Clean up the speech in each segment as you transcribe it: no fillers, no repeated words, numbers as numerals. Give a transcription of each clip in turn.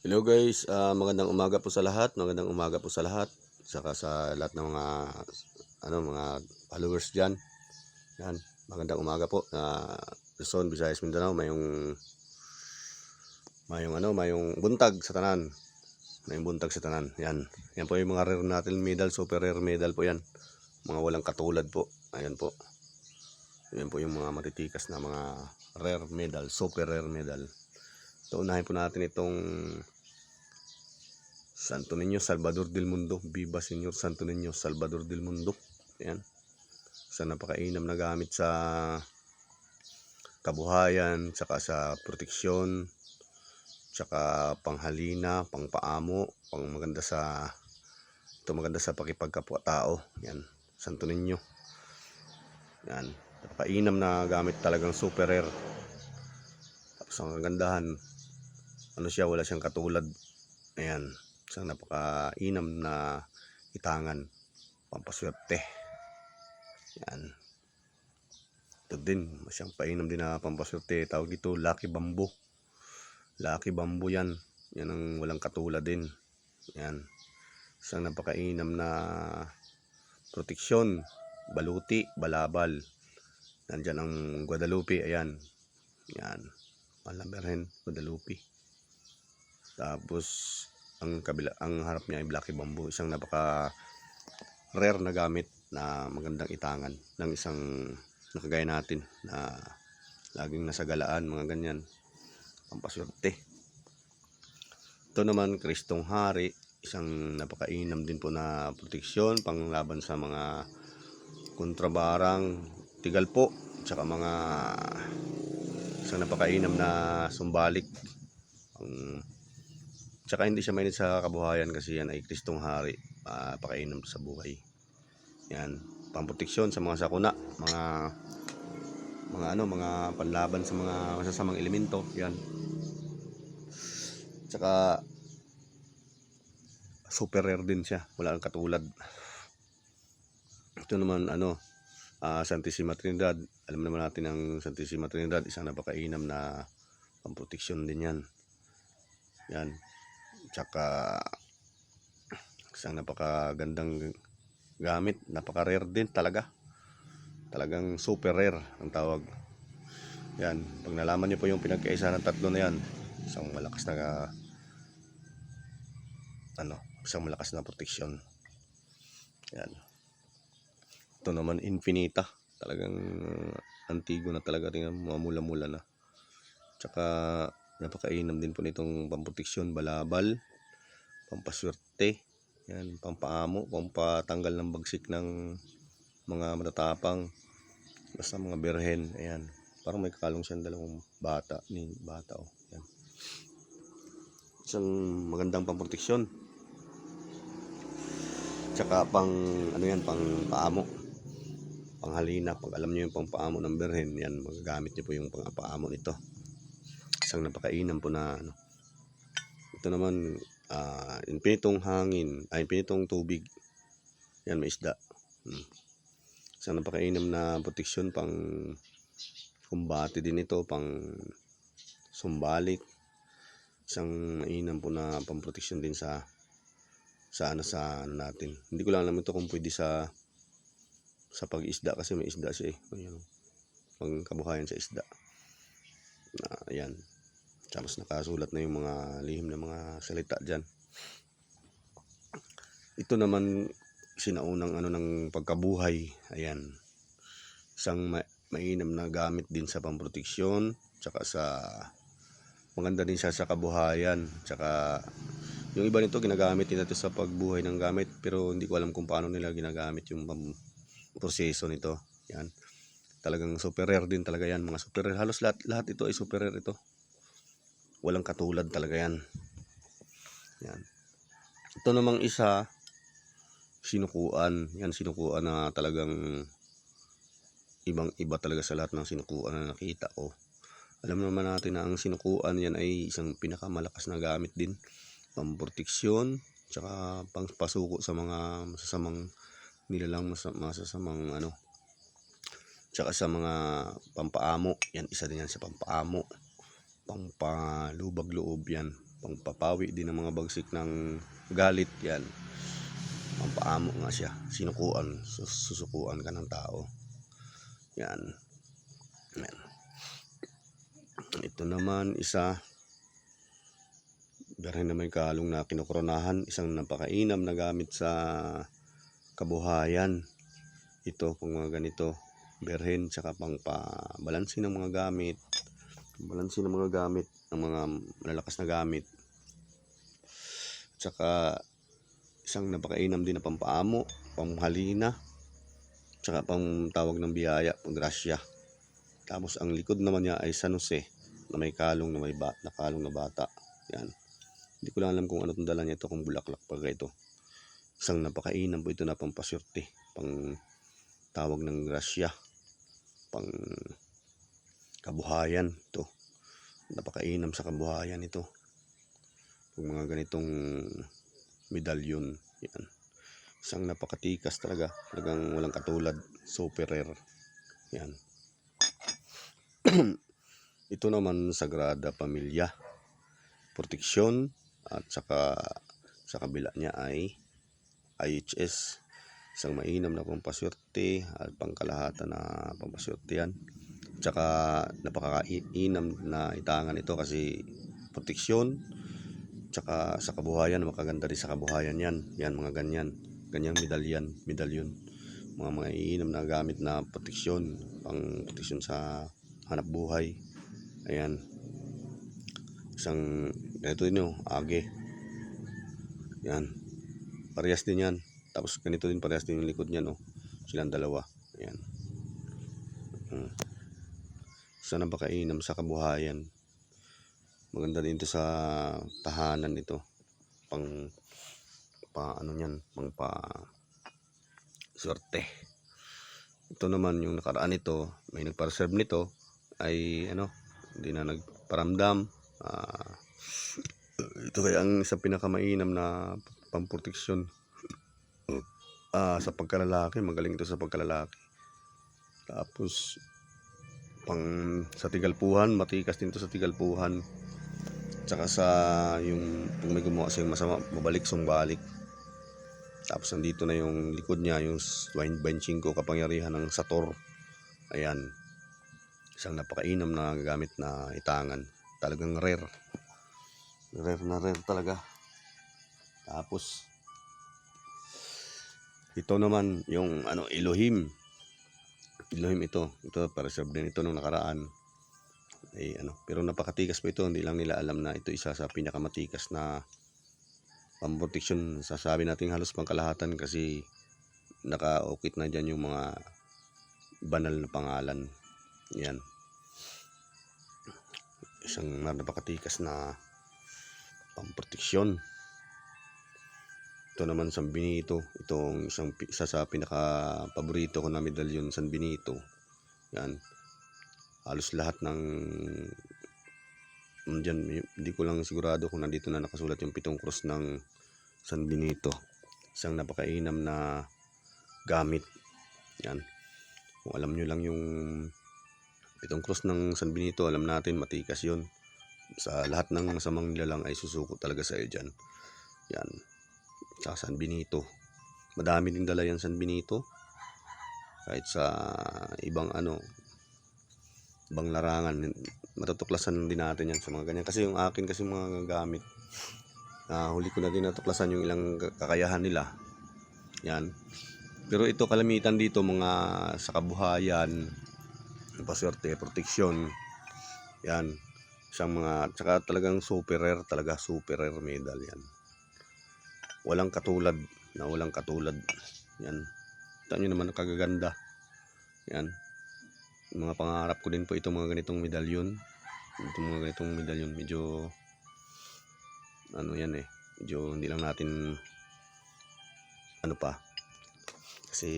Hello guys, magandang umaga po sa lahat. Magandang umaga po sa lahat. Saka sa lahat ng mga followers diyan. Yan, magandang umaga po. Luzon, Visayas, Mindanao, mayong buntag sa tanan. Mayong buntag sa tanan. Yan. Yan po yung mga rare natin medal, super rare medal po 'yan. Mga walang katulad po. Ayan po. Yan po yung mga matitikas na mga rare medal, super rare medal. So unahin po natin itong Santo Niño Salvador del Mundo. Viva Señor Santo Niño Salvador del Mundo. Ayan. Sa napakainam na gamit sa kabuhayan, tsaka sa proteksyon, tsaka panghalina, pangpaamo, maganda sa pakipagkapwa-tao. Yan, Santo Niño. Yan, napakainam na gamit, talagang super rare. Tapos ang kagandahan, wala siyang katulad. Ayan, isang napakainam na itangan, pampaswerte. Yan. Ito din, siyang painam din na pampaswerte. Tawag dito, Lucky Bamboo. Lucky Bamboo yan. Yan ang walang katulad din. Yan. Isang napakainam na proteksyon. Baluti, balabal. Nandyan ang Guadalupe. Ayan. Yan. Malamerhen, Guadalupe. Tapos, ang harap niya ay Lucky Bamboo. Isang napaka rare na gamit na magandang itangan ng isang nakagaya natin na laging nasa galaan, mga ganyan, pampaswerte. Ito naman, Kristong Hari, isang napakainam din po na proteksyon panglaban sa mga kontrabarang, tigal po, tsaka isang napakainam na sumbalik. Tsaka hindi siya mainit sa kabuhayan kasi yan ay Kristong Hari, napakainam sa buhay. Yan, pamproteksyon sa mga sakuna, mga panlaban sa mga masasamang elemento. Yan. Tsaka super rare din siya, wala ang katulad. Ito naman Santissima Trinidad. Alam naman natin ang Santissima Trinidad, isang napakainam na pamproteksyon din yan. Yan. Tsaka isang napakagandang gamit, napaka rare din talaga. Talagang super rare ang tawag. Yan, pag nalaman niyo po yung pinagkaisa ng tatlo na yan, isang malakas na proteksyon. Yan. Ito naman Infinita, talagang antigo na talaga, tingnan mo, mula-mula na. Tsaka napakainam din po nitong pamproteksyon, balabal, pampaswerte, yan, pampaamo, pampatanggal ng bagsik ng mga matatapang, basta mga birhen. Ayan, parang may kakalong siyang dalawang bata. Yan. Isang magandang pamproteksyon. Tsaka pang paamo, panghalina. Pag alam niyo yung pangpaamo ng birhen, yan, magagamit niyo po yung pangpaamo nito. Isang napakainam po na ito naman, infinitong hangin, infinitong tubig. Yan, may isda. Isang napakainam na proteksyon, pang kumbate din ito, pang sumbalik. Isang mainam po na pamproteksyon din sa natin. Hindi ko lang alam ito kung pwede sa pag-isda, kasi may isda siya Ayan, pang kabuhayan sa isda. Ayan. Tapos nakasulat na yung mga lihim na mga salita dyan. Ito naman, sinaunang ng pagkabuhay. Ayan. Isang mainam na gamit din sa pamproteksyon, tsaka maganda din siya sa kabuhayan. Tsaka yung iba nito ginagamit din natin sa pagbuhay ng gamit, pero hindi ko alam kung paano nila ginagamit yung proseso nito. Yan, talagang super rare din talaga yan, mga super rare. Halos lahat ito ay super rare ito. Walang katulad talaga yan. Yan. Ito namang isa, sinukuan. Yan, sinukuan na talagang ibang-iba talaga sa lahat ng sinukuan na nakita ko. Alam naman natin na ang sinukuan yan ay isang pinakamalakas na gamit din, pamproteksyon, tsaka pangpasuko sa mga masasamang nilalang, masasamang tsaka sa mga pampaamo. Yan, isa din yan sa pampaamo. pampalubag loob yan, pampapawi din ng mga bagsik ng galit yan, pampaamo nga siya, sinukuan, susukuan ka ng tao yan. Yan. Ito naman isa, berhen na may kalong na kinokoronahan, isang napakainam na gamit sa kabuhayan. Ito kung mga ganito, berhen tsaka pang pabalansin ng mga gamit, balansin ng mga gamit, ng mga malalakas na gamit. Tsaka isang napakainam din na pampaamo, panghalina, tsaka pang tawag ng biyaya, pang grasya. Tapos ang likod naman niya ay San Jose na may kalong na may kalong na bata. Yan. Hindi ko lang alam kung ano itong dala niya ito, kung bulaklak pa ito. Isang napakainam po ito na pampasyerte, pang tawag ng grasya, pang kabuhayan ito. Napakainam sa kabuhayan ito. Kung mga ganitong medalyon. Yan. Isang napakatikas talaga. Talagang walang katulad. Super rare. Yan. Ito naman Sagrada Pamilya. Proteksyon. At saka sa kabila niya ay IHS. Isang mainam na pampaswerte at pangkalahatan na pampaswerte yan. Tsaka napakainam na itangan ito kasi proteksyon. Tsaka sa kabuhayan, makaganda rin sa kabuhayan yan. Yan mga ganyan. Ganyang medalyon. Mga iinam na gamit na proteksyon. Pang proteksyon sa hanap buhay. Ayan. Isang ganito din yung age. Yan. Parehas din yan. Tapos ganito din parehas din yung likod niya, no. Silang dalawa. Ayan. Isa na napakainam sa kabuhayan. Maganda din ito sa tahanan nito. Pang ano yan, pang swerte. Ito naman yung nakaraan nito, may nagpa-reserve nito ay ano, hindi na nagparamdam. Ito kaya ang isang pinakamainam na pamproteksyon sa pagkalalaki. Magaling ito sa pagkalalaki. Tapos pang sa tigalpuhan, matikas din ito sa tigalpuhan. Tsaka sa yung pag may gumawa sa masama, mabalik sumbalik. Tapos nandito na yung likod niya, yung 25 kapangyarihan ng Sator. Ayan. Isang napakainam na gamit na itangan. Talagang rare. Rare na rare talaga. Tapos ito naman yung ano, Elohim. Elohim ito pa-reserve din ito nung nakaraan. Ay ano, pero napakatikas po ito, hindi lang nila alam na ito isa sa pinakamatikas na pamproteksyon. Sasabi natin halos pangkalahatan kasi nakaukit na dyan yung mga banal na pangalan. Yan. Isang napakatikas na pamproteksyon. Ito naman San Benito. Itong isa sa pinaka paborito ko na medalyon, San Benito. Yan. Halos lahat ng dyan, hindi ko lang sigurado kung nandito na nakasulat yung 7 cross ng San Benito. Isang napakainam na gamit. Yan. Kung alam nyo lang yung 7 cross ng San Benito, alam natin matikas yun. Sa lahat ng masamang nilalang ay susuko talaga sa iyo dyan. Yan. Sa San Benito. Madami din dala yan San Benito. Kahit sa ibang ano, ibang larangan, matutuklasan din natin yan sa mga ganyan. Kasi yung akin kasi mga gamit, huli ko na din natuklasan yung ilang kakayahan nila. Yan. Pero ito kalamitan dito mga sa kabuhayan, paswerte, proteksyon. Yan. Isang mga, tsaka talagang super rare, talaga super rare medal yan. Walang katulad, na walang katulad. Yan. Ito nyo naman ang kagaganda. Yan. Mga pangarap ko din po itong mga ganitong medalyon. Itong mga ganitong medalyon, medyo ano yan eh, medyo hindi lang natin ano pa. Kasi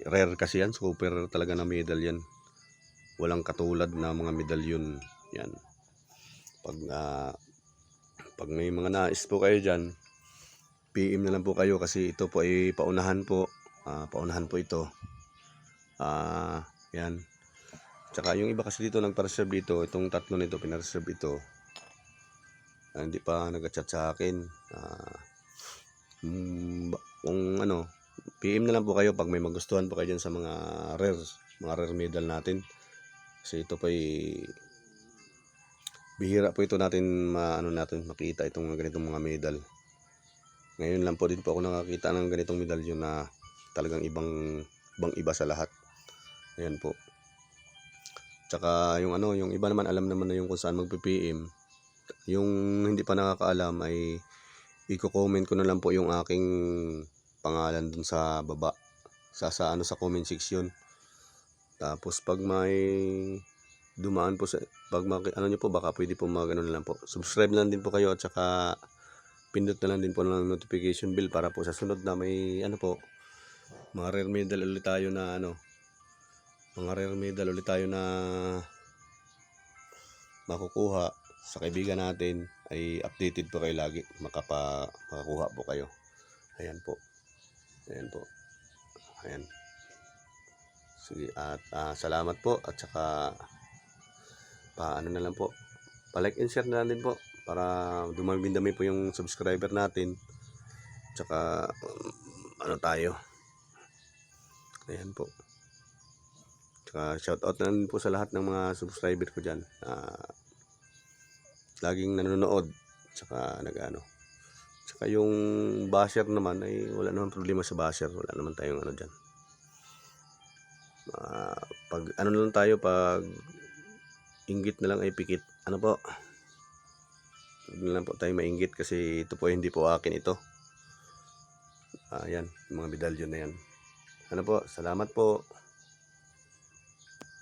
rare kasi yan, super rare talaga na medal yan. Walang katulad na mga medalyon. Yan. Pag may mga nais po kayo dyan, PM na lang po kayo kasi ito po ay paunahan po. Paunahan po ito. Yan. Tsaka yung iba kasi dito nagpa-reserve dito, itong tatlo nito pina-reserve ito. Hindi pa nag-chat sa akin. Kung ano, PM na lang po kayo pag may magustuhan po kayo dyan sa mga rare medal natin. Kasi ito pa bihira po ito natin makita itong ganitong mga medal. Ngayon lang po din po ako nakakita ng ganitong medalyon na talagang ibang iba sa lahat. Ayan po. Tsaka yung yung iba naman alam naman na yung kung saan magpi-PM. Yung hindi pa nakakaalam ay i-comment ko na lang po yung aking pangalan dun sa baba. Sa comment section. Tapos pag may dumaan po pag niyo po, baka pwede po na lang po. Subscribe na lang din po kayo at saka pindot na lang din po ng notification bell para po sa sunod na may mga rare medal ulit tayo na makukuha sa kaibigan natin, ay updated po kayo lagi, makakuha po kayo. Ayan po. Ayan. Sige, at salamat po, at saka na lang po, pa-like and share na lang din po para dumami po yung subscriber natin. Tsaka tayo. Ayan po. Tsaka shoutout na din po sa lahat ng mga subscriber ko dyan. Laging nanonood. Tsaka Tsaka yung basher naman ay wala naman problema sa basher. Wala naman tayong dyan. Pag na lang tayo, pag inggit na lang ay pikit. Po? Huwag na lang po tayo mainggit kasi ito po hindi po akin ito. Ayan, yung mga medalyon na yan. Po? Salamat po.